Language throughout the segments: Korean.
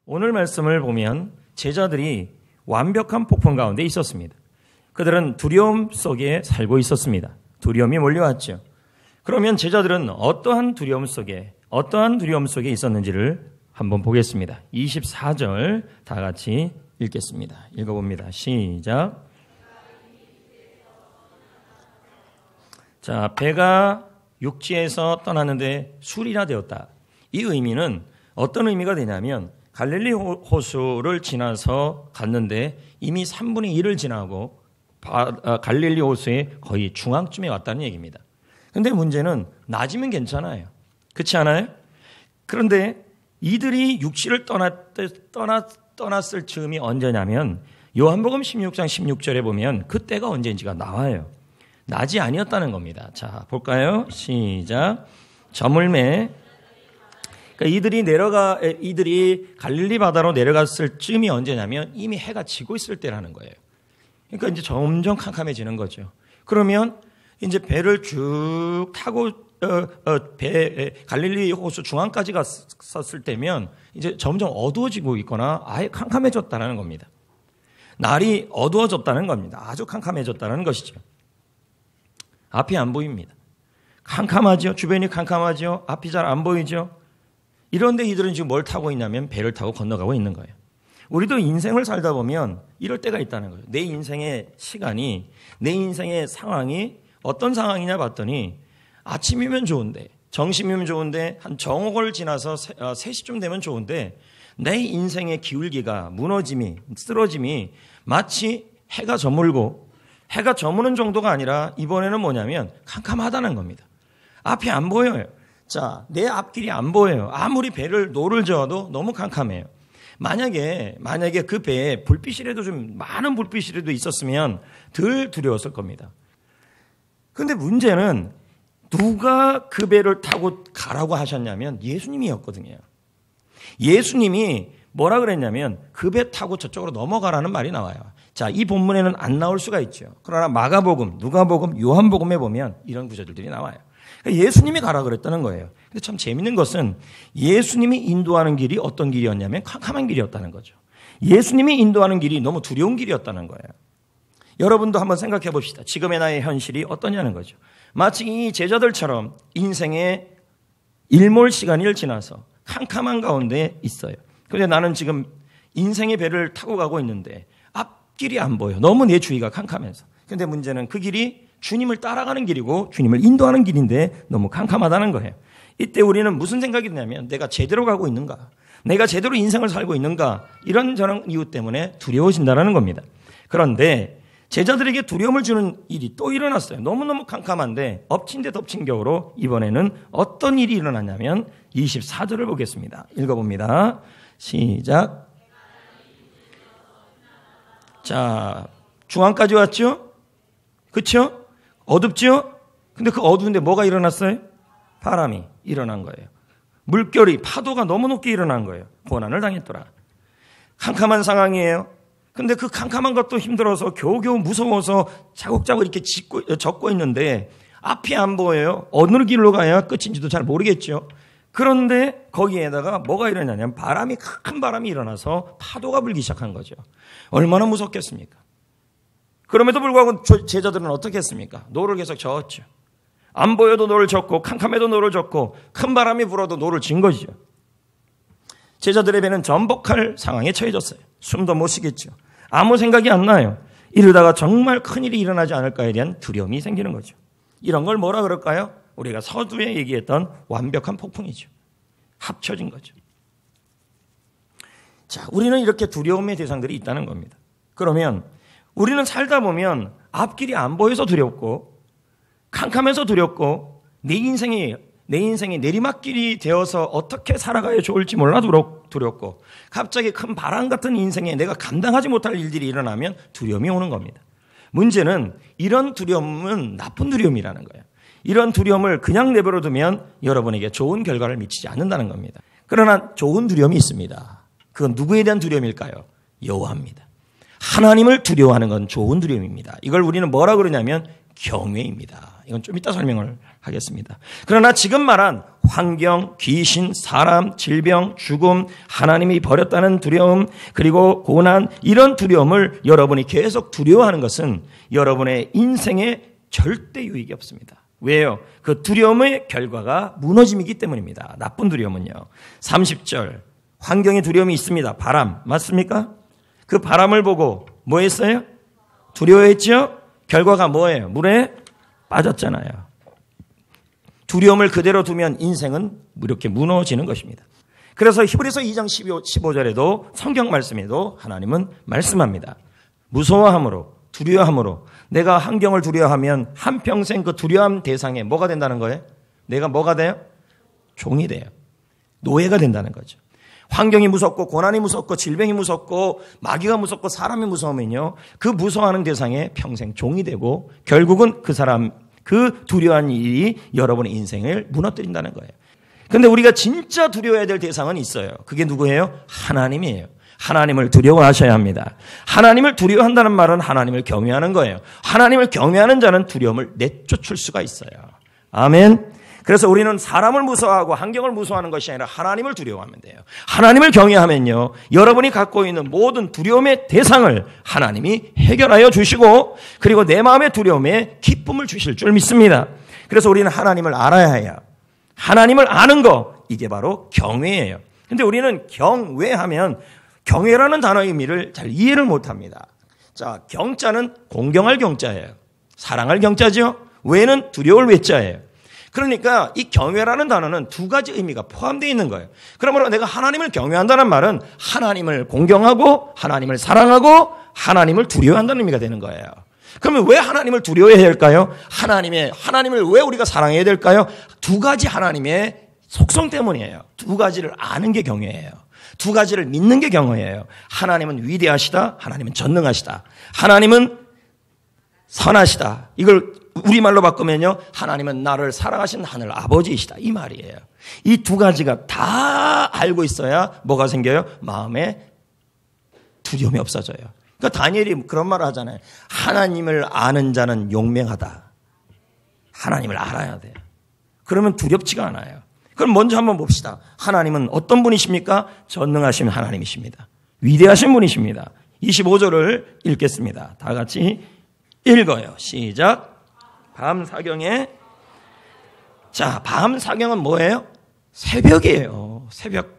오늘 말씀을 보면 제자들이 완벽한 폭풍 가운데 있었습니다. 그들은 두려움 속에 살고 있었습니다. 두려움이 몰려왔죠. 그러면 제자들은 어떠한 두려움 속에 있었는지를 한번 보겠습니다. 24절 다 같이 읽겠습니다. 읽어봅니다. 시작. 자, 배가 육지에서 떠났는데 술이라 되었다. 이 의미는 어떤 의미가 되냐면 갈릴리 호수를 지나서 갔는데 이미 3분의 1을 지나고 갈릴리 호수의 거의 중앙쯤에 왔다는 얘기입니다. 그런데 문제는 낮이면 괜찮아요. 그렇지 않아요? 그런데 이들이 육지를 떠났을 즈음이 언제냐면 요한복음 16장 16절에 보면 그때가 언제인지가 나와요. 낮이 아니었다는 겁니다. 자, 볼까요? 시작. 저물매. 그러니까 이들이 갈릴리 바다로 내려갔을 쯤이 언제냐면 이미 해가 지고 있을 때라는 거예요. 그러니까 이제 점점 캄캄해지는 거죠. 그러면 이제 배를 쭉 타고 갈릴리 호수 중앙까지 갔었을 때면 이제 점점 어두워지고 있거나 아예 캄캄해졌다는 겁니다. 날이 어두워졌다는 겁니다. 아주 캄캄해졌다는 것이죠. 앞이 안 보입니다. 캄캄하죠. 주변이 캄캄하죠. 앞이 잘 안 보이죠. 이런데 이들은 지금 뭘 타고 있냐면 배를 타고 건너가고 있는 거예요. 우리도 인생을 살다 보면 이럴 때가 있다는 거예요. 내 인생의 시간이, 내 인생의 상황이 어떤 상황이냐 봤더니 아침이면 좋은데, 정심이면 좋은데, 한 정오를 지나서 3시쯤 되면 좋은데 내 인생의 기울기가, 무너짐이, 쓰러짐이 마치 해가 저무는 정도가 아니라 이번에는 뭐냐면 캄캄하다는 겁니다. 앞이 안 보여요. 자, 내 앞길이 안 보여요. 아무리 노를 저어도 너무 캄캄해요. 만약에 그 배에 불빛이라도 좀 많은 불빛이라도 있었으면 덜 두려웠을 겁니다. 그런데 문제는 누가 그 배를 타고 가라고 하셨냐면 예수님이었거든요. 예수님이 뭐라 그랬냐면 그 배 타고 저쪽으로 넘어가라는 말이 나와요. 자, 이 본문에는 안 나올 수가 있죠. 그러나 마가복음, 누가복음, 요한복음에 보면 이런 구절들이 나와요. 예수님이 가라 그랬다는 거예요. 근데 참 재밌는 것은 예수님이 인도하는 길이 어떤 길이었냐면 캄캄한 길이었다는 거죠. 예수님이 인도하는 길이 너무 두려운 길이었다는 거예요. 여러분도 한번 생각해 봅시다. 지금의 나의 현실이 어떠냐는 거죠. 마치 이 제자들처럼 인생의 일몰 시간을 지나서 캄캄한 가운데 있어요. 그런데 나는 지금 인생의 배를 타고 가고 있는데 앞길이 안 보여. 너무 내 주위가 캄캄해서. 그런데 문제는 그 길이 주님을 따라가는 길이고 주님을 인도하는 길인데 너무 캄캄하다는 거예요. 이때 우리는 무슨 생각이 드냐면 내가 제대로 가고 있는가? 내가 제대로 인생을 살고 있는가? 이런저런 이유 때문에 두려워진다는 겁니다. 그런데 제자들에게 두려움을 주는 일이 또 일어났어요. 너무너무 캄캄한데 엎친 데 덮친 격으로 이번에는 어떤 일이 일어났냐면 24절을 보겠습니다. 읽어봅니다. 시작. 자, 중앙까지 왔죠? 그렇죠? 어둡죠? 근데 그 어두운데 뭐가 일어났어요? 바람이 일어난 거예요. 물결이, 파도가 너무 높게 일어난 거예요. 고난을 당했더라. 캄캄한 상황이에요. 근데 그 캄캄한 것도 힘들어서 겨우겨우 무서워서 차곡차곡 이렇게 젖고 있는데 앞이 안 보여요. 어느 길로 가야 끝인지도 잘 모르겠죠. 그런데 거기에다가 뭐가 일어나냐면 큰 바람이 일어나서 파도가 불기 시작한 거죠. 얼마나 무섭겠습니까? 그럼에도 불구하고 제자들은 어떻게 했습니까? 노를 계속 저었죠. 안 보여도 노를 젓고 캄캄해도 노를 젓고 큰 바람이 불어도 노를 진 거죠. 제자들의 배는 전복할 상황에 처해졌어요. 숨도 못 쉬겠죠. 아무 생각이 안 나요. 이러다가 정말 큰일이 일어나지 않을까에 대한 두려움이 생기는 거죠. 이런 걸 뭐라 그럴까요? 우리가 서두에 얘기했던 완벽한 폭풍이죠. 합쳐진 거죠. 자, 우리는 이렇게 두려움의 대상들이 있다는 겁니다. 그러면 우리는 살다 보면 앞길이 안 보여서 두렵고 캄캄해서 두렵고 내 인생이 내리막길이 되어서 어떻게 살아가야 좋을지 몰라도 두렵고 갑자기 큰 바람 같은 인생에 내가 감당하지 못할 일들이 일어나면 두려움이 오는 겁니다. 문제는 이런 두려움은 나쁜 두려움이라는 거예요. 이런 두려움을 그냥 내버려 두면 여러분에게 좋은 결과를 미치지 않는다는 겁니다. 그러나 좋은 두려움이 있습니다. 그건 누구에 대한 두려움일까요? 여호와입니다. 하나님을 두려워하는 건 좋은 두려움입니다. 이걸 우리는 뭐라 그러냐면 경외입니다. 이건 좀 이따 설명을 하겠습니다. 그러나 지금 말한 환경, 귀신, 사람, 질병, 죽음, 하나님이 버렸다는 두려움, 그리고 고난, 이런 두려움을 여러분이 계속 두려워하는 것은 여러분의 인생에 절대 유익이 없습니다. 왜요? 그 두려움의 결과가 무너짐이기 때문입니다. 나쁜 두려움은요. 30절, 환경에 두려움이 있습니다. 바람, 맞습니까? 그 바람을 보고 뭐 했어요? 두려워했죠? 결과가 뭐예요? 물에 빠졌잖아요. 두려움을 그대로 두면 인생은 이렇게 무너지는 것입니다. 그래서 히브리서 2장 15절에도 성경 말씀에도 하나님은 말씀합니다. 무서워함으로, 두려워함으로, 내가 환경을 두려워하면 한평생 그 두려움 대상에 뭐가 된다는 거예요? 내가 뭐가 돼요? 종이 돼요. 노예가 된다는 거죠. 환경이 무섭고 고난이 무섭고 질병이 무섭고 마귀가 무섭고 사람이 무서우면요, 그 무서워하는 대상에 평생 종이 되고 결국은 그 사람, 그 두려워한 일이 여러분의 인생을 무너뜨린다는 거예요. 그런데 우리가 진짜 두려워해야 될 대상은 있어요. 그게 누구예요? 하나님이에요. 하나님을 두려워하셔야 합니다. 하나님을 두려워한다는 말은 하나님을 경외하는 거예요. 하나님을 경외하는 자는 두려움을 내쫓을 수가 있어요. 아멘. 그래서 우리는 사람을 무서워하고 환경을 무서워하는 것이 아니라 하나님을 두려워하면 돼요. 하나님을 경외하면요, 여러분이 갖고 있는 모든 두려움의 대상을 하나님이 해결하여 주시고, 그리고 내 마음의 두려움에 기쁨을 주실 줄 믿습니다. 그래서 우리는 하나님을 알아야 해요. 하나님을 아는 거, 이게 바로 경외예요. 근데 우리는 경외하면 경외라는 단어의 의미를 잘 이해를 못합니다. 자, 경자는 공경할 경자예요. 사랑할 경자죠. 외는 두려울 외자예요. 그러니까 이 경외라는 단어는 두 가지 의미가 포함되어 있는 거예요. 그러므로 내가 하나님을 경외한다는 말은 하나님을 공경하고 하나님을 사랑하고 하나님을 두려워한다는 의미가 되는 거예요. 그러면 왜 하나님을 두려워해야 할까요? 하나님을 왜 우리가 사랑해야 될까요? 두 가지 하나님의 속성 때문이에요. 두 가지를 아는 게 경외예요. 두 가지를 믿는 게 경외예요. 하나님은 위대하시다. 하나님은 전능하시다. 하나님은 선하시다. 이걸 우리말로 바꾸면요, 하나님은 나를 사랑하신 하늘 아버지이시다, 이 말이에요. 이 두 가지가 다 알고 있어야 뭐가 생겨요? 마음에 두려움이 없어져요. 그러니까 다니엘이 그런 말을 하잖아요. 하나님을 아는 자는 용맹하다. 하나님을 알아야 돼요. 그러면 두렵지가 않아요. 그럼 먼저 한번 봅시다. 하나님은 어떤 분이십니까? 전능하신 하나님이십니다. 위대하신 분이십니다. 25절을 읽겠습니다. 다 같이 읽어요. 시작. 밤 사경에, 자, 밤 사경은 뭐예요? 새벽이에요. 새벽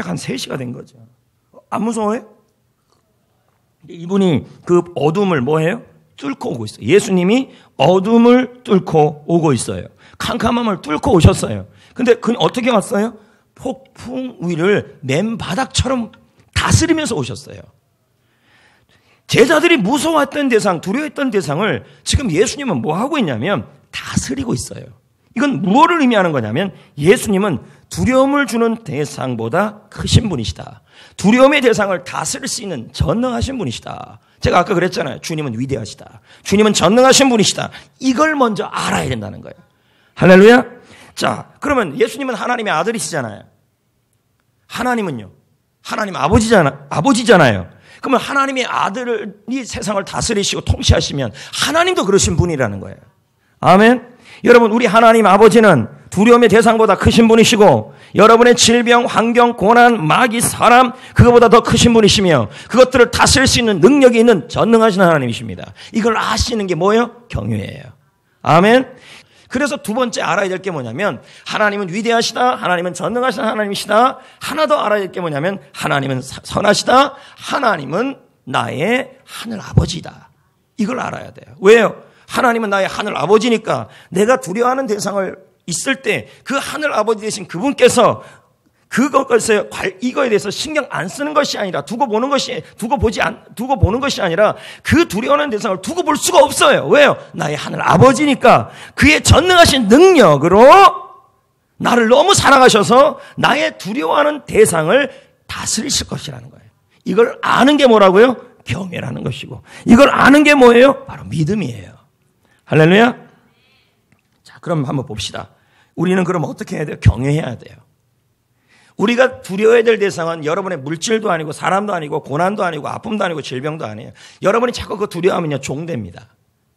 한 3시가 된 거죠. 안 무서워요? 이분이 그 어둠을 뭐예요? 뚫고 오고 있어요. 예수님이 어둠을 뚫고 오고 있어요. 캄캄함을 뚫고 오셨어요. 근데 그는 어떻게 왔어요? 폭풍 위를 맨바닥처럼 다스리면서 오셨어요. 제자들이 무서워했던 대상, 두려워했던 대상을 지금 예수님은 뭐 하고 있냐면 다스리고 있어요. 이건 무엇을 의미하는 거냐면 예수님은 두려움을 주는 대상보다 크신 분이시다. 두려움의 대상을 다스릴 수 있는 전능하신 분이시다. 제가 아까 그랬잖아요. 주님은 위대하시다. 주님은 전능하신 분이시다. 이걸 먼저 알아야 된다는 거예요. 할렐루야. 자, 그러면 예수님은 하나님의 아들이시잖아요. 하나님은요, 하나님 아버지잖아요. 그러면 하나님의 아들이 세상을 다스리시고 통치하시면 하나님도 그러신 분이라는 거예요. 아멘. 여러분, 우리 하나님 아버지는 두려움의 대상보다 크신 분이시고 여러분의 질병, 환경, 고난, 마귀, 사람, 그거보다 더 크신 분이시며 그것들을 다스릴 수 있는 능력이 있는 전능하신 하나님이십니다. 이걸 아시는 게 뭐예요? 경외예요. 아멘. 그래서 두 번째 알아야 될 게 뭐냐면 하나님은 위대하시다. 하나님은 전능하신 하나님이시다. 하나 더 알아야 될 게 뭐냐면 하나님은 선하시다. 하나님은 나의 하늘 아버지다. 이걸 알아야 돼요. 왜요? 하나님은 나의 하늘 아버지니까 내가 두려워하는 대상을 있을 때 그 하늘 아버지 되신 그분께서 그것에 이거에 대해서 신경 안 쓰는 것이 아니라 두고 보는 것이 아니라 그 두려워하는 대상을 두고 볼 수가 없어요. 왜요? 나의 하늘 아버지니까 그의 전능하신 능력으로 나를 너무 사랑하셔서 나의 두려워하는 대상을 다스리실 것이라는 거예요. 이걸 아는 게 뭐라고요? 경외라는 것이고 이걸 아는 게 뭐예요? 바로 믿음이에요. 할렐루야. 자, 그럼 한번 봅시다. 우리는 그럼 어떻게 해야 돼요? 경외해야 돼요. 우리가 두려워해야 될 대상은 여러분의 물질도 아니고 사람도 아니고 고난도 아니고 아픔도 아니고 질병도 아니에요. 여러분이 자꾸 그거 두려워하면요, 종됩니다.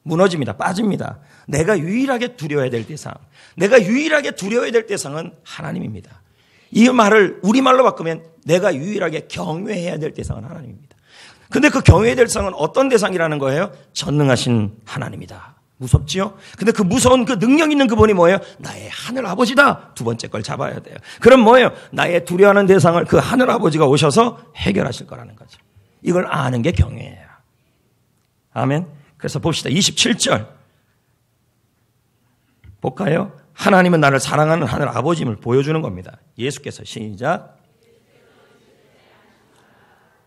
무너집니다. 빠집니다. 내가 유일하게 두려워해야 될 대상, 내가 유일하게 두려워해야 될 대상은 하나님입니다. 이 말을 우리말로 바꾸면 내가 유일하게 경외해야 될 대상은 하나님입니다. 근데 그 경외해야 될 대상은 어떤 대상이라는 거예요? 전능하신 하나님이다. 무섭지요? 근데 그 무서운 그 능력 있는 그분이 뭐예요? 나의 하늘 아버지다. 두 번째 걸 잡아야 돼요. 그럼 뭐예요? 나의 두려워하는 대상을 그 하늘 아버지가 오셔서 해결하실 거라는 거죠. 이걸 아는 게 경외예요. 아멘. 그래서 봅시다. 27절 볼까요? 하나님은 나를 사랑하는 하늘 아버지임을 보여주는 겁니다. 예수께서 시작.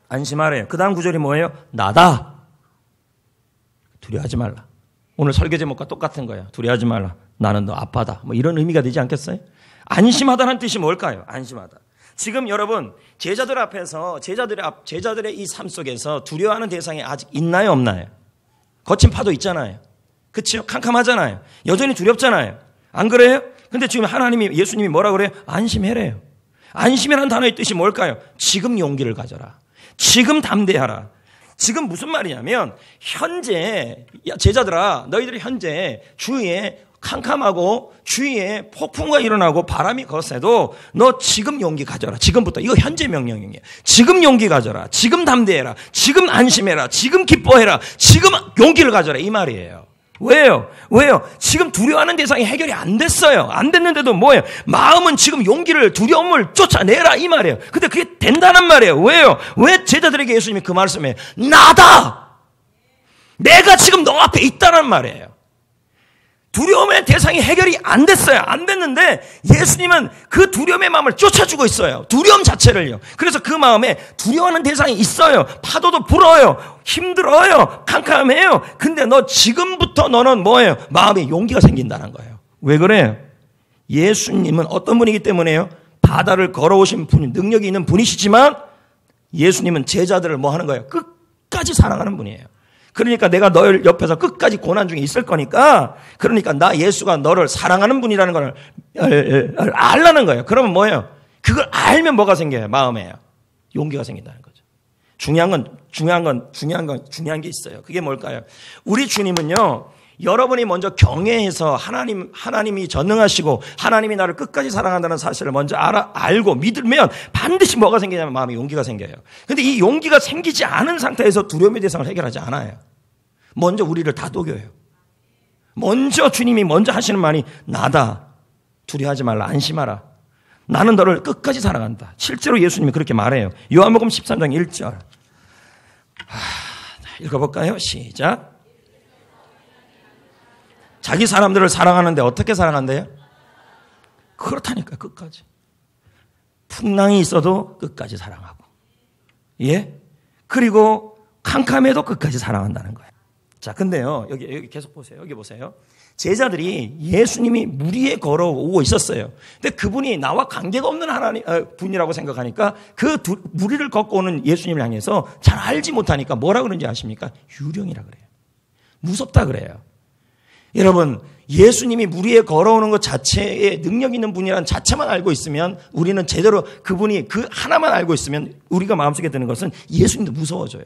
안심하래요. 그 다음 구절이 뭐예요? 나다. 두려워하지 말라. 오늘 설교 제목과 똑같은 거예요. 두려워하지 말라. 나는 너 아빠다. 뭐 이런 의미가 되지 않겠어요? 안심하다는 뜻이 뭘까요? 안심하다. 지금 여러분 제자들 앞에서 제자들의 이 삶 속에서 두려워하는 대상이 아직 있나요, 없나요? 거친 파도 있잖아요. 그렇죠? 캄캄하잖아요. 여전히 두렵잖아요. 안 그래요? 근데 지금 예수님이 뭐라 그래요? 안심해래요. 안심이라는 단어의 뜻이 뭘까요? 지금 용기를 가져라. 지금 담대하라. 지금 무슨 말이냐면 현재 제자들아 너희들이 현재 주위에 캄캄하고 주위에 폭풍과 일어나고 바람이 거세도 너 지금 용기 가져라. 지금부터. 이거 현재 명령이에요. 지금 용기 가져라. 지금 담대해라. 지금 안심해라. 지금 기뻐해라. 지금 용기를 가져라. 이 말이에요. 왜요? 지금 두려워하는 대상이 해결이 안 됐어요. 안 됐는데도 뭐예요? 마음은 지금 용기를, 두려움을 쫓아내라 이 말이에요. 근데 그게 된다는 말이에요. 왜요? 왜 제자들에게 예수님이 그 말씀에 나다! 내가 지금 너 앞에 있다는 말이에요. 두려움의 대상이 해결이 안 됐어요. 안 됐는데 예수님은 그 두려움의 마음을 쫓아주고 있어요. 두려움 자체를요. 그래서 그 마음에 두려워하는 대상이 있어요. 파도도 불어요. 힘들어요. 캄캄해요. 근데 너 지금부터 너는 뭐예요? 마음에 용기가 생긴다는 거예요. 왜 그래요? 예수님은 어떤 분이기 때문에요? 바다를 걸어오신 분, 능력이 있는 분이시지만 예수님은 제자들을 뭐 하는 거예요? 끝까지 사랑하는 분이에요. 그러니까 내가 너를 옆에서 끝까지 고난 중에 있을 거니까 그러니까 나 예수가 너를 사랑하는 분이라는 걸 알라는 거예요. 그러면 뭐예요? 그걸 알면 뭐가 생겨요? 마음에 용기가 생긴다는 거죠. 중요한 게 있어요. 그게 뭘까요? 우리 주님은요. 여러분이 먼저 경외해서 하나님이 전능하시고 하나님이 나를 끝까지 사랑한다는 사실을 먼저 알고 믿으면 반드시 뭐가 생기냐면 마음에 용기가 생겨요. 근데 이 용기가 생기지 않은 상태에서 두려움의 대상을 해결하지 않아요. 먼저 우리를 다독여요. 먼저 주님이 먼저 하시는 말이 나다. 두려워하지 말라. 안심하라. 나는 너를 끝까지 사랑한다. 실제로 예수님이 그렇게 말해요. 요한복음 13장 1절. 읽어볼까요? 시작. 자기 사람들을 사랑하는데 어떻게 사랑한대요? 그렇다니까 끝까지. 풍랑이 있어도 끝까지 사랑하고. 예? 그리고 캄캄해도 끝까지 사랑한다는 거예요. 자, 근데요. 여기 계속 보세요. 여기 보세요. 제자들이 예수님이 물 위에 걸어오고 있었어요. 근데 그분이 나와 관계가 없는 분이라고 생각하니까 물 위를 걷고 오는 예수님을 향해서 잘 알지 못하니까 뭐라 그러는지 아십니까? 유령이라 그래요. 무섭다 그래요. 여러분, 예수님이 물 위에 걸어오는 것 자체에 능력 있는 분이라는 자체만 알고 있으면 우리는 제대로 그분이 그 하나만 알고 있으면 우리가 마음속에 드는 것은 예수님도 무서워져요.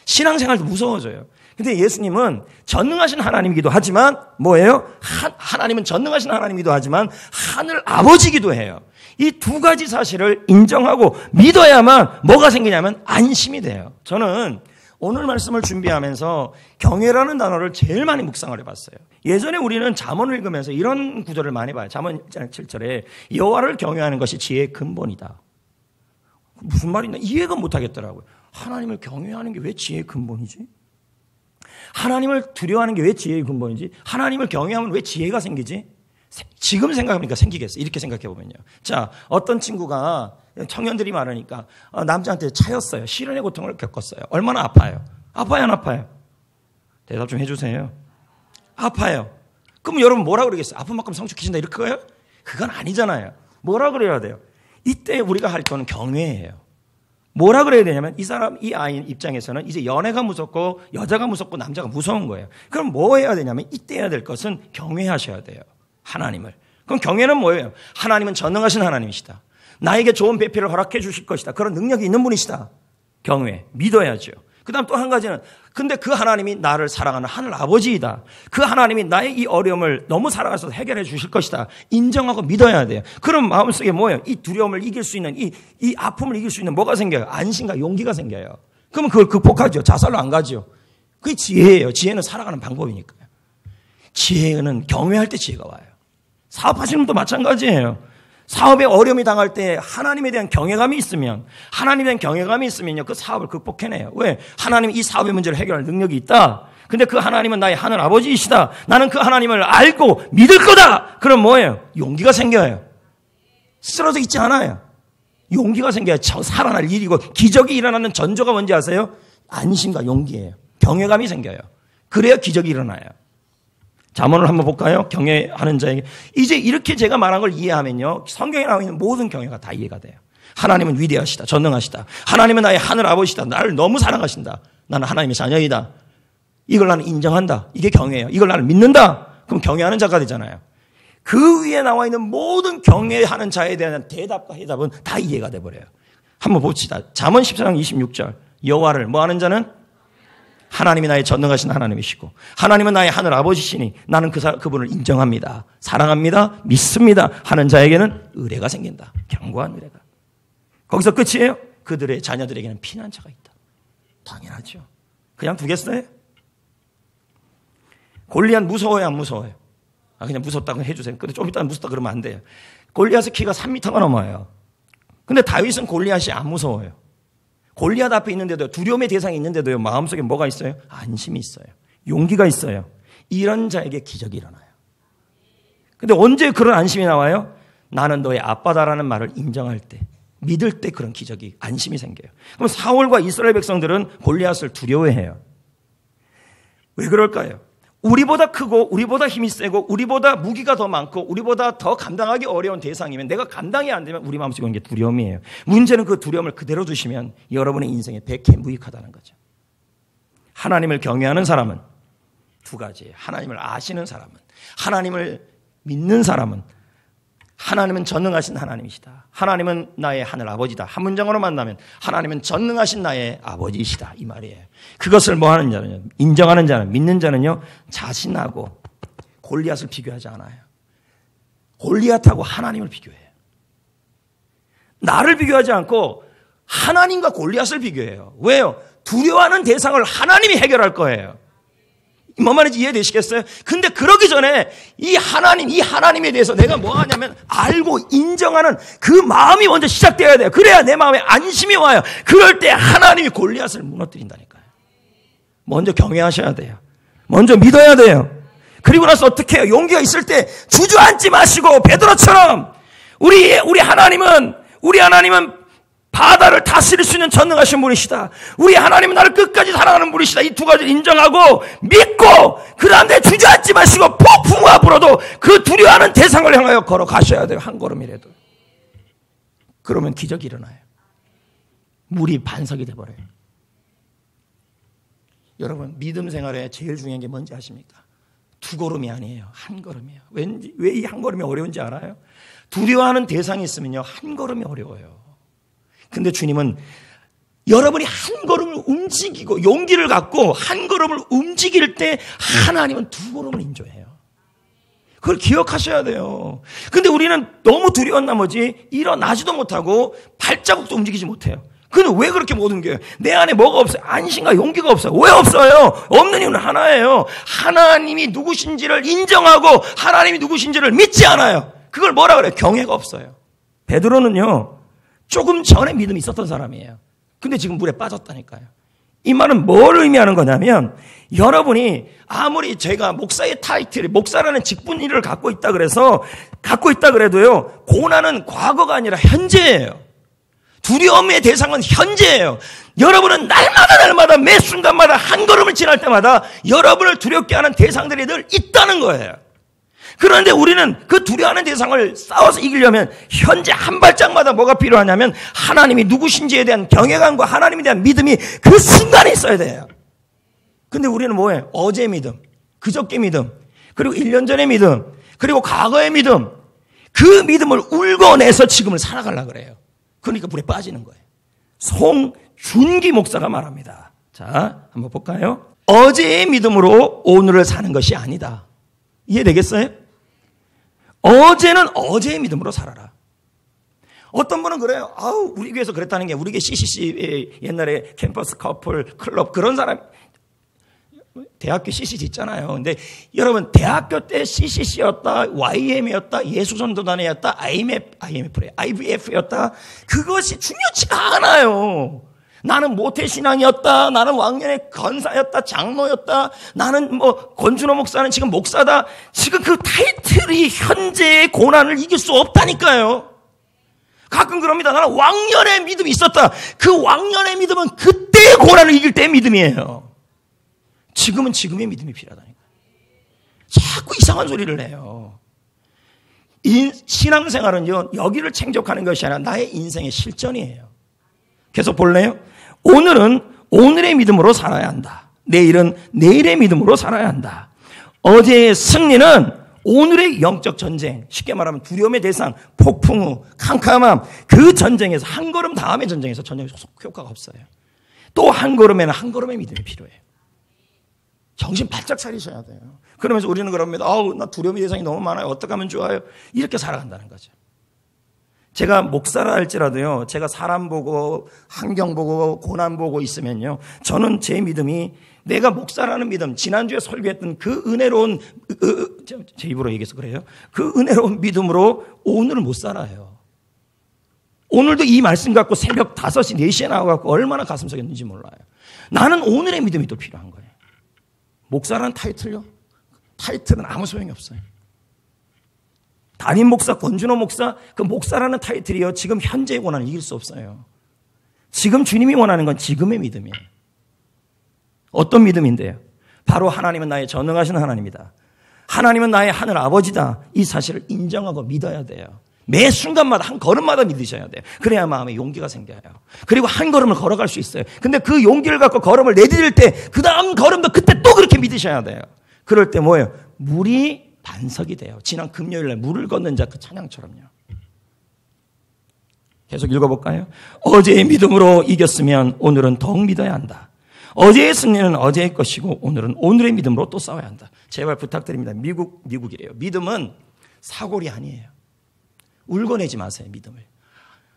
신앙생활도 무서워져요. 근데 예수님은 전능하신 하나님이기도 하지만 뭐예요? 하나님은 전능하신 하나님이기도 하지만 하늘 아버지이기도 해요. 이 두 가지 사실을 인정하고 믿어야만 뭐가 생기냐면 안심이 돼요. 저는 오늘 말씀을 준비하면서 경외라는 단어를 제일 많이 묵상을 해봤어요. 예전에 우리는 잠언을 읽으면서 이런 구절을 많이 봐요. 잠언 7절에 여호와를 경외하는 것이 지혜의 근본이다. 무슨 말이냐? 이해가 못하겠더라고요. 하나님을 경외하는 게 왜 지혜의 근본이지? 하나님을 두려워하는 게 왜 지혜의 근본이지? 하나님을 경외하면 왜 지혜가 생기지? 지금 생각하니까 생기겠어요. 이렇게 생각해보면요. 자, 어떤 친구가 청년들이 많으니까 남자한테 차였어요. 실연의 고통을 겪었어요. 얼마나 아파요? 아파요, 안 아파요? 대답 좀 해주세요. 아파요. 그럼 여러분 뭐라 그러겠어요? 아픈 만큼 성숙해진다 이렇게 거예요? 그건 아니잖아요. 뭐라 그래야 돼요? 이때 우리가 할 거는 경외예요. 뭐라 그래야 되냐면 이 아이 입장에서는 이제 연애가 무섭고 여자가 무섭고 남자가 무서운 거예요. 그럼 뭐 해야 되냐면 이때 해야 될 것은 경외하셔야 돼요. 하나님을. 그럼 경외는 뭐예요? 하나님은 전능하신 하나님이시다. 나에게 좋은 배필을 허락해 주실 것이다. 그런 능력이 있는 분이시다. 경외, 믿어야죠. 그 다음 또 한 가지는 근데 그 하나님이 나를 사랑하는 하늘 아버지이다. 그 하나님이 나의 이 어려움을 너무 사랑하셔서 해결해 주실 것이다. 인정하고 믿어야 돼요. 그럼 마음속에 뭐예요? 이 두려움을 이길 수 있는 이 아픔을 이길 수 있는 뭐가 생겨요? 안심과 용기가 생겨요. 그러면 그걸 극복하죠. 자살로 안 가죠. 그게 지혜예요. 지혜는 살아가는 방법이니까요. 지혜는 경외할 때 지혜가 와요. 사업하시는 분도 마찬가지예요. 사업에 어려움이 당할 때 하나님에 대한 경외감이 있으면 하나님에 대한 경외감이 있으면요 그 사업을 극복해내요. 왜? 하나님이 이 사업의 문제를 해결할 능력이 있다. 근데 그 하나님은 나의 하늘 아버지이시다. 나는 그 하나님을 알고 믿을 거다. 그럼 뭐예요? 용기가 생겨요. 쓰러져 있지 않아요. 용기가 생겨야 살아날 일이고 기적이 일어나는 전조가 뭔지 아세요? 안심과 용기예요. 경외감이 생겨요. 그래야 기적이 일어나요. 잠언을 한번 볼까요? 경외하는 자에게. 이제 이렇게 제가 말한 걸 이해하면요. 성경에 나와 있는 모든 경외가 다 이해가 돼요. 하나님은 위대하시다. 전능하시다. 하나님은 나의 하늘 아버지시다. 나를 너무 사랑하신다. 나는 하나님의 자녀이다. 이걸 나는 인정한다. 이게 경외예요. 이걸 나는 믿는다. 그럼 경외하는 자가 되잖아요. 그 위에 나와 있는 모든 경외하는 자에 대한 대답과 해답은 다 이해가 돼버려요. 한번 봅시다. 잠언 14장 26절. 여호와를 뭐 하는 자는? 하나님이 나의 전능하신 하나님이시고 하나님은 나의 하늘 아버지시니 나는 그분을 인정합니다. 사랑합니다. 믿습니다. 하는 자에게는 의뢰가 생긴다. 견고한 의뢰가. 거기서 끝이에요? 그들의 자녀들에게는 피난처가 있다. 당연하죠. 그냥 두겠어요? 골리앗 무서워요? 안 무서워요? 그냥 무섭다고 해주세요. 근데 좀 이따 무섭다 그러면 안 돼요. 골리앗의 키가 3m가 넘어요. 근데 다윗은 골리앗이 안 무서워요. 골리앗 앞에 있는데도 두려움의 대상이 있는데도요 마음속에 뭐가 있어요? 안심이 있어요. 용기가 있어요. 이런 자에게 기적이 일어나요. 근데 언제 그런 안심이 나와요? 나는 너의 아빠다라는 말을 인정할 때, 믿을 때 그런 기적이, 안심이 생겨요. 그럼 사울과 이스라엘 백성들은 골리앗을 두려워해요. 왜 그럴까요? 우리보다 크고 우리보다 힘이 세고 우리보다 무기가 더 많고 우리보다 더 감당하기 어려운 대상이면 내가 감당이 안 되면 우리 마음속에 오는 게 두려움이에요. 문제는 그 두려움을 그대로 두시면 여러분의 인생에 백해무익하다는 거죠. 하나님을 경외하는 사람은 두 가지예요. 하나님을 아시는 사람은, 하나님을 믿는 사람은 하나님은 전능하신 하나님이시다. 하나님은 나의 하늘 아버지다. 한 문장으로 만나면 하나님은 전능하신 나의 아버지이시다. 이 말이에요. 그것을 뭐 하는 자는요? 인정하는 자는, 믿는 자는요, 자신하고 골리앗을 비교하지 않아요. 골리앗하고 하나님을 비교해요. 나를 비교하지 않고 하나님과 골리앗을 비교해요. 왜요? 두려워하는 대상을 하나님이 해결할 거예요. 뭔 말인지 이해되시겠어요? 근데 그러기 전에 이 하나님에 대해서 내가 뭐 하냐면 알고 인정하는 그 마음이 먼저 시작되어야 돼요. 그래야 내 마음에 안심이 와요. 그럴 때 하나님이 골리앗을 무너뜨린다니까요. 먼저 경외하셔야 돼요. 먼저 믿어야 돼요. 그리고 나서 어떻게 해요? 용기가 있을 때 주저앉지 마시고 베드로처럼 우리 하나님은 바다를 다스릴 수 있는 전능하신 분이시다. 우리 하나님은 나를 끝까지 사랑하는 분이시다. 이 두 가지를 인정하고 믿고 그 다음에 주저앉지 마시고 폭풍우가 불어도 그 두려워하는 대상을 향하여 걸어가셔야 돼요. 한 걸음이라도. 그러면 기적이 일어나요. 물이 반석이 돼버려요. 여러분 믿음 생활에 제일 중요한 게 뭔지 아십니까? 두 걸음이 아니에요. 한 걸음이에요. 왜 이 한 걸음이 어려운지 알아요? 두려워하는 대상이 있으면요. 한 걸음이 어려워요. 근데 주님은 여러분이 한 걸음을 움직이고 용기를 갖고 한 걸음을 움직일 때 하나님은 두 걸음을 인도해요. 그걸 기억하셔야 돼요. 근데 우리는 너무 두려운 나머지 일어나지도 못하고 발자국도 움직이지 못해요. 근데 왜 그렇게 못 움직여요? 내 안에 뭐가 없어요? 안심과 용기가 없어요. 왜 없어요? 없는 이유는 하나예요. 하나님이 누구신지를 인정하고 하나님이 누구신지를 믿지 않아요. 그걸 뭐라 그래요? 경외가 없어요. 베드로는요. 조금 전에 믿음이 있었던 사람이에요. 근데 지금 물에 빠졌다니까요. 이 말은 뭘 의미하는 거냐면 여러분이 아무리 제가 목사의 타이틀이 목사라는 직분일을 갖고 있다 그래도요. 고난은 과거가 아니라 현재예요. 두려움의 대상은 현재예요. 여러분은 날마다 매 순간마다 한 걸음을 지날 때마다 여러분을 두렵게 하는 대상들이 늘 있다는 거예요. 그런데 우리는 그 두려워하는 대상을 싸워서 이기려면 현재 한 발짝마다 뭐가 필요하냐면 하나님이 누구신지에 대한 경외감과 하나님에 대한 믿음이 그 순간에 있어야 돼요. 근데 우리는 뭐예요? 어제의 믿음, 그저께 믿음, 그리고 1년 전의 믿음, 그리고 과거의 믿음, 그 믿음을 울고내서 지금을 살아가려고 그래요. 그러니까 물에 빠지는 거예요. 송준기 목사가 말합니다. 자, 한번 볼까요? 어제의 믿음으로 오늘을 사는 것이 아니다. 이해되겠어요? 어제는 어제의 믿음으로 살아라. 어떤 분은 그래요. 아우, 우리 교회에서 그랬다는 게, 우리 교회 CCC 옛날에 캠퍼스 커플 클럽 그런 사람, 대학교 CCC 있잖아요. 근데 여러분, 대학교 때 CCC였다, YM이었다, 예수전도단이었다, IVF였다. 그것이 중요치가 않아요. 나는 모태신앙이었다, 나는 왕년의 권사였다, 장로였다, 나는 권준호 목사는 지금 목사다. 지금 그 타이틀이 현재의 고난을 이길 수 없다니까요. 가끔 그럽니다. 나는 왕년의 믿음이 있었다. 그 왕년의 믿음은 그때의 고난을 이길 때의 믿음이에요. 지금은 지금의 믿음이 필요하다니까. 자꾸 이상한 소리를 내요. 신앙생활은요, 여기를 챙적하는 것이 아니라 나의 인생의 실전이에요. 계속 볼래요? 오늘은 오늘의 믿음으로 살아야 한다. 내일은 내일의 믿음으로 살아야 한다. 어제의 승리는 오늘의 영적 전쟁, 쉽게 말하면 두려움의 대상, 폭풍 후, 캄캄함, 그 전쟁에서 한 걸음 다음의 전쟁에서 전혀 효과가 없어요. 또 한 걸음에는 한 걸음의 믿음이 필요해요. 정신 바짝 차리셔야 돼요. 그러면서 우리는 그럽니다. 아우, 나 두려움의 대상이 너무 많아요. 어떻게 하면 좋아요? 이렇게 살아간다는 거죠. 제가 목사라 할지라도요, 제가 사람 보고, 환경 보고, 고난 보고 있으면요, 저는 제 믿음이 내가 목사라는 믿음, 지난주에 설교했던 그 은혜로운, 제 입으로 얘기해서 그래요. 그 은혜로운 믿음으로 오늘을 못 살아요. 오늘도 이 말씀 갖고 새벽 5시, 4시에 나와갖고 얼마나 가슴 썩였는지 몰라요. 나는 오늘의 믿음이 또 필요한 거예요. 목사라는 타이틀요? 타이틀은 아무 소용이 없어요. 담임 목사, 권준호 목사, 그 목사라는 타이틀이요, 지금 현재의 고난을 이길 수 없어요. 지금 주님이 원하는 건 지금의 믿음이에요. 어떤 믿음인데요? 바로 하나님은 나의 전능하신 하나님이다. 하나님은 나의 하늘 아버지다. 이 사실을 인정하고 믿어야 돼요. 매 순간마다 한 걸음마다 믿으셔야 돼요. 그래야 마음에 용기가 생겨요. 그리고 한 걸음을 걸어갈 수 있어요. 근데 그 용기를 갖고 걸음을 내디딜 때 그 다음 걸음도 그때 또 그렇게 믿으셔야 돼요. 그럴 때 뭐예요? 물이 반석이 돼요. 지난 금요일날 물을 걷는 자 그 찬양처럼요. 계속 읽어볼까요? 어제의 믿음으로 이겼으면 오늘은 더욱 믿어야 한다. 어제의 승리는 어제의 것이고 오늘은 오늘의 믿음으로 또 싸워야 한다. 제발 부탁드립니다. 미국이래요. 믿음은 사골이 아니에요. 울고내지 마세요, 믿음을.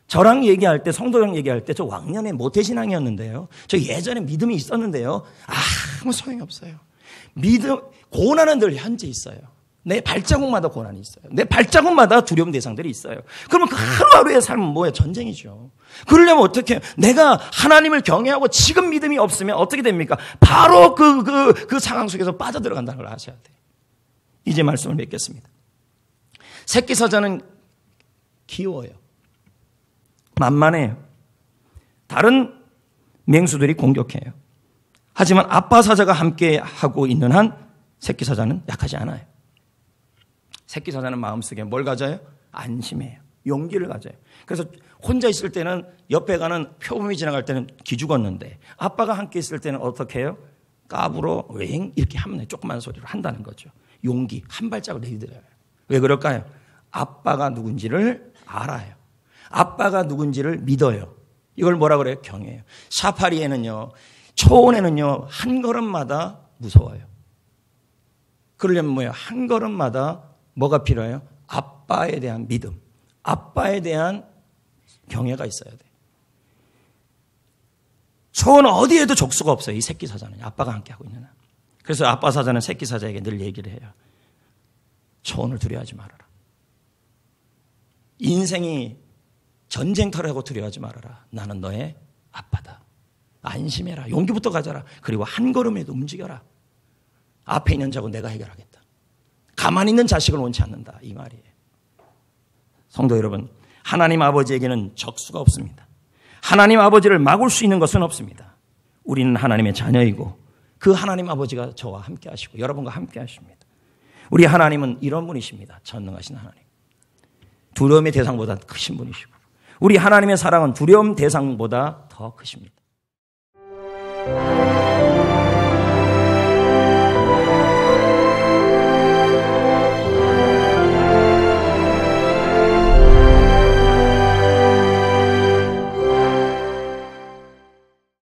저랑 얘기할 때, 성도랑 얘기할 때 저 왕년에 모태신앙이었는데요. 저 예전에 믿음이 있었는데요. 아무 소용이 없어요. 믿음, 고난은 늘 현재 있어요. 내 발자국마다 고난이 있어요. 내 발자국마다 두려움 대상들이 있어요. 그러면 그 하루하루의 삶은 뭐예요? 전쟁이죠. 그러려면 어떻게 해요? 내가 하나님을 경외하고 지금 믿음이 없으면 어떻게 됩니까? 바로 그 상황 속에서 빠져들어간다는 걸 아셔야 돼요. 이제 말씀을 맺겠습니다. 새끼 사자는 귀여워요. 만만해요. 다른 맹수들이 공격해요. 하지만 아빠 사자가 함께 하고 있는 한 새끼 사자는 약하지 않아요. 새끼 사자는 마음속에 뭘 가져요? 안심해요. 용기를 가져요. 그래서 혼자 있을 때는 옆에 가는 표범이 지나갈 때는 기죽었는데 아빠가 함께 있을 때는 어떻게 해요? 까불어, 웽 이렇게 하면 조그만 소리로 한다는 거죠. 용기, 한 발짝을 내디뎌요. 왜 그럴까요? 아빠가 누군지를 알아요. 아빠가 누군지를 믿어요. 이걸 뭐라 그래요? 경외해요. 사파리에는요, 초원에는요, 한 걸음마다 무서워요. 그러려면 뭐예요? 한 걸음마다 뭐가 필요해요? 아빠에 대한 믿음, 아빠에 대한 경외가 있어야 돼요. 초원 어디에도 족수가 없어요. 이 새끼 사자는 아빠가 함께 하고 있는 한. 그래서 아빠 사자는 새끼 사자에게 늘 얘기를 해요. 초원을 두려워하지 말아라. 인생이 전쟁터라고 두려워하지 말아라. 나는 너의 아빠다. 안심해라. 용기부터 가져라. 그리고 한 걸음에도 움직여라. 앞에 있는 자고 내가 해결하겠다. 가만히 있는 자식을 원치 않는다. 이 말이에요. 성도 여러분, 하나님 아버지에게는 적수가 없습니다. 하나님 아버지를 막을 수 있는 것은 없습니다. 우리는 하나님의 자녀이고 그 하나님 아버지가 저와 함께 하시고 여러분과 함께 하십니다. 우리 하나님은 이런 분이십니다. 전능하신 하나님. 두려움의 대상보다 크신 분이시고 우리 하나님의 사랑은 두려움 대상보다 더 크십니다.